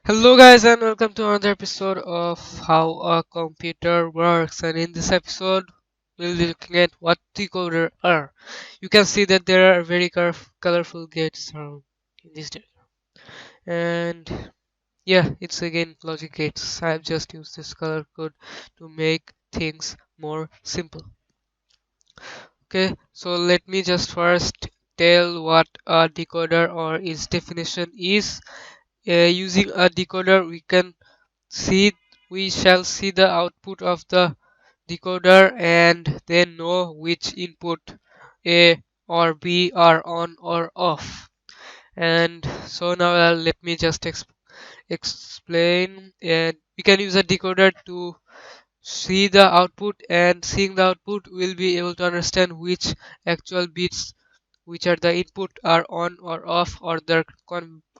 Hello guys and welcome to another episode of how a computer works, and in this episode we'll be looking at what decoder are. You can see that there are very colorful gates around in this diagram, and yeah, it's again logic gates. I've just used this color code to make things more simple. Okay, so let me just first tell what a decoder or its definition is. Using a decoder see we shall see the output of the decoder and then know which input A or B are on or off. And so now let me just explain. And we can use a decoder to see the output, and seeing the output we'll be able to understand which actual bits which are the input are on or off, or their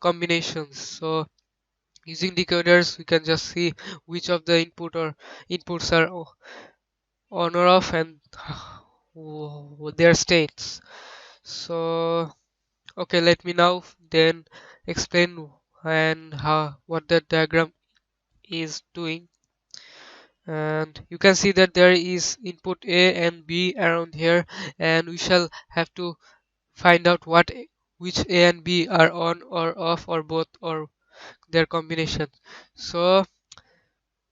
combinations. So using decoders, we can just see which of the inputs are on or off, and their states. So, okay, let me now then explain and how what the diagram is doing. And you can see that there is input A and B around here, and we shall have to find out which A and B are on or off, or both, or their combination. So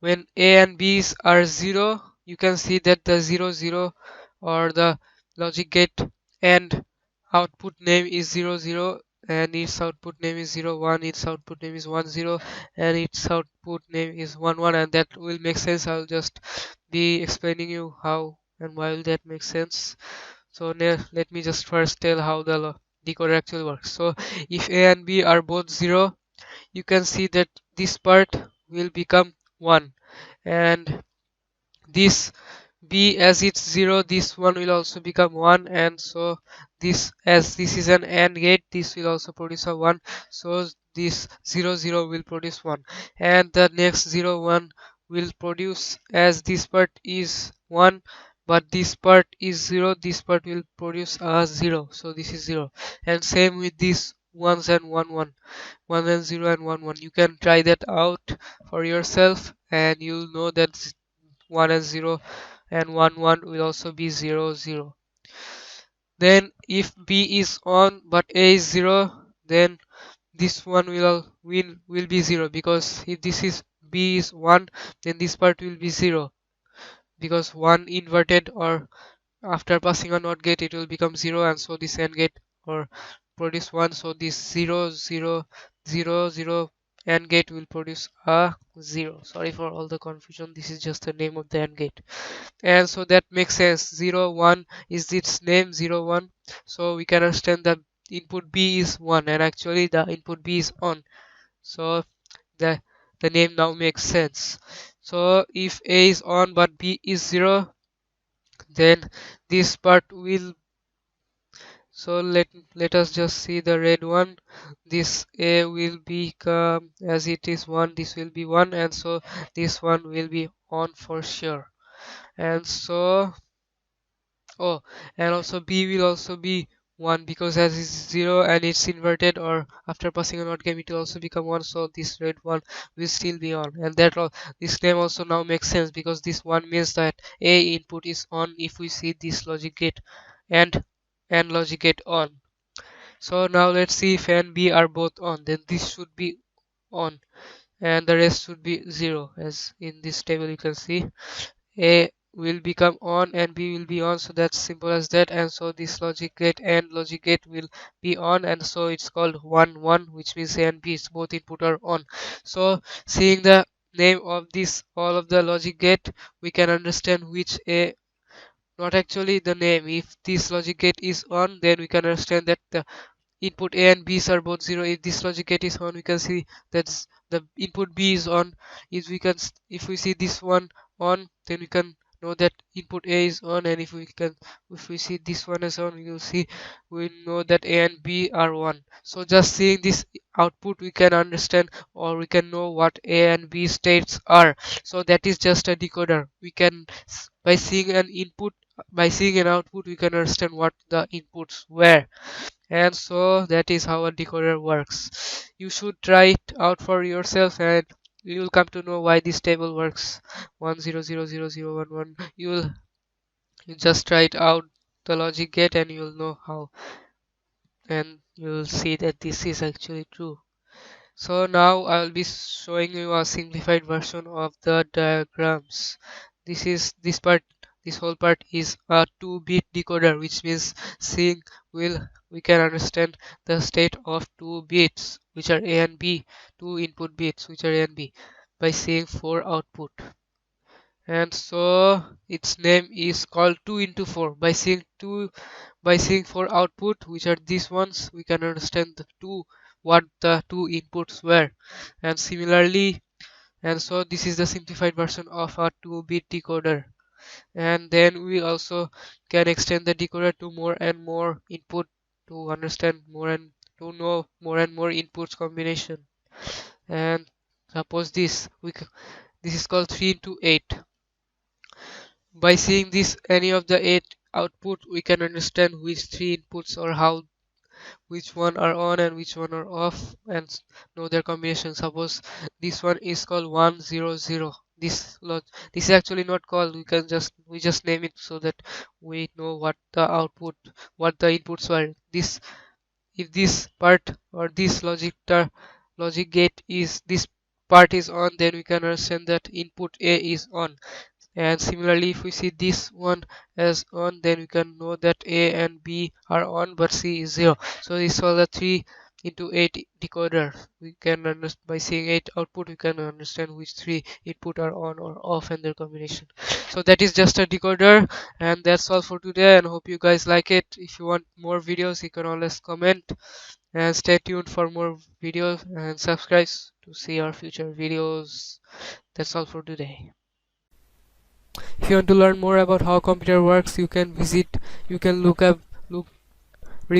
when A and B's are 0, you can see that the 0 0 or the logic gate and output name is 0 0, and its output name is 0 1, its output name is 1 0, and its output name is 1 1, and that will make sense. I'll just be explaining you how and why will that make sense. So let me just first tell how the decoder actually works. So if A and B are both 0, you can see that this part will become 1, and this B, as it's 0, this one will also become 1, and so this, as this is an AND gate, this will also produce a 1, so this 0 0 will produce 1, and the next 0 1 will produce, as this part is 1 but this part is 0, this part will produce a 0, so this is 0. And same with these ones and 1 1, 1 and 0 and 1 1. You can try that out for yourself and you'll know that 1 and 0 and 1 1 will also be 0 0. Then if B is on but A is 0, then this one will be 0, because if this is B is 1, then this part will be 0, because 1 inverted, or after passing a NOT gate it will become 0, and so this AND gate or produce 1, so this 0 0 0 0 AND gate will produce a 0. Sorry for all the confusion, this is just the name of the AND gate. And so that makes sense, 0 1 is its name, 0 1, so we can understand that input B is 1 and actually the input B is on, so the the name now makes sense. So if A is on but B is 0, then this part will, so let us just see the red one. This A will become, as it is 1, this will be 1, and so this one will be on for sure. And so, oh, and also B will also be 1, because as it's 0 and it's inverted, or after passing a NOT gate it will also become 1, so this red one will still be on. And that all, this name also now makes sense, because this one means that A input is on if we see this logic gate and logic gate on. So now let's see if A and B are both on, then this should be on and the rest should be 0, as in this table you can see. A will become on and B will be on, so that's simple as that. And so this logic gate and logic gate will be on, and so it's called 1 1, which means A and B is both input are on. So seeing the name of this all of the logic gate, we can understand which A, not actually the name, if this logic gate is on, then we can understand that the input A and B's are both 0. If this logic gate is on, we can see that the input B is on. If we see this one on, then we can know that input A is on, and if we see this one as on, we know that A and B are 1. So just seeing this output, we can understand, or we can know what A and B states are. So that is just a decoder. We can, by seeing an input by seeing an output we can understand what the inputs were. And so that is how a decoder works. You should try it out for yourself and you will come to know why this table works. 10000011. You just try it out the logic gate and you'll know how, and you'll see that this is actually true. So now I'll be showing you a simplified version of the diagrams. This whole part is a 2-bit decoder, which means seeing we can understand the state of 2 bits, which are A and B, two input bits, which are A and B, by seeing 4 output. And so its name is called 2 into 4. By seeing 4 output, which are these ones, we can understand what the two inputs were. And similarly, and so this is the simplified version of a 2-bit decoder. And then we also can extend the decoder to more and more input to understand more and to know more and more inputs combination. And suppose this is called 3 into 8. By seeing this any of the 8 output, we can understand which 3 inputs or how which one are on and which one are off, and know their combination. Suppose this one is called 100. This is actually not called, we just name it so that we know what the inputs were. This If this part or this logic gate is this part is on, then we can understand that input A is on. And similarly, if we see this one as on, then we can know that A and B are on but C is 0. So this was a 3 into 8 decoder. We can understand by seeing 8 output, we can understand which 3 input are on or off and their combination. So that is just a decoder, and that's all for today, and hope you guys like it. If you want more videos, you can always comment, and stay tuned for more videos and subscribe to see our future videos. That's all for today. If you want to learn more about how computer works, you can read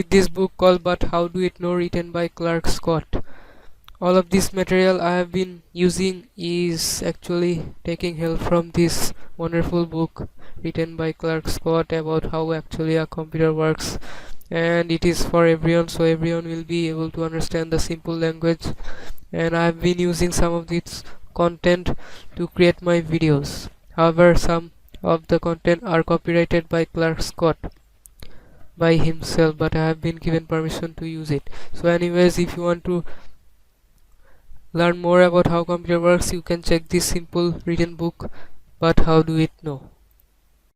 this book called But How Do It Know, written by Clark Scott. All of this material I have been using is actually taking help from this wonderful book written by Clark Scott about how actually a computer works, and it is for everyone, so everyone will be able to understand the simple language. And I've been using some of this content to create my videos. However, some of the content are copyrighted by Clark Scott by himself, but I have been given permission to use it. So anyways, if you want to learn more about how computer works, you can check this simple written book, But How Do It Know.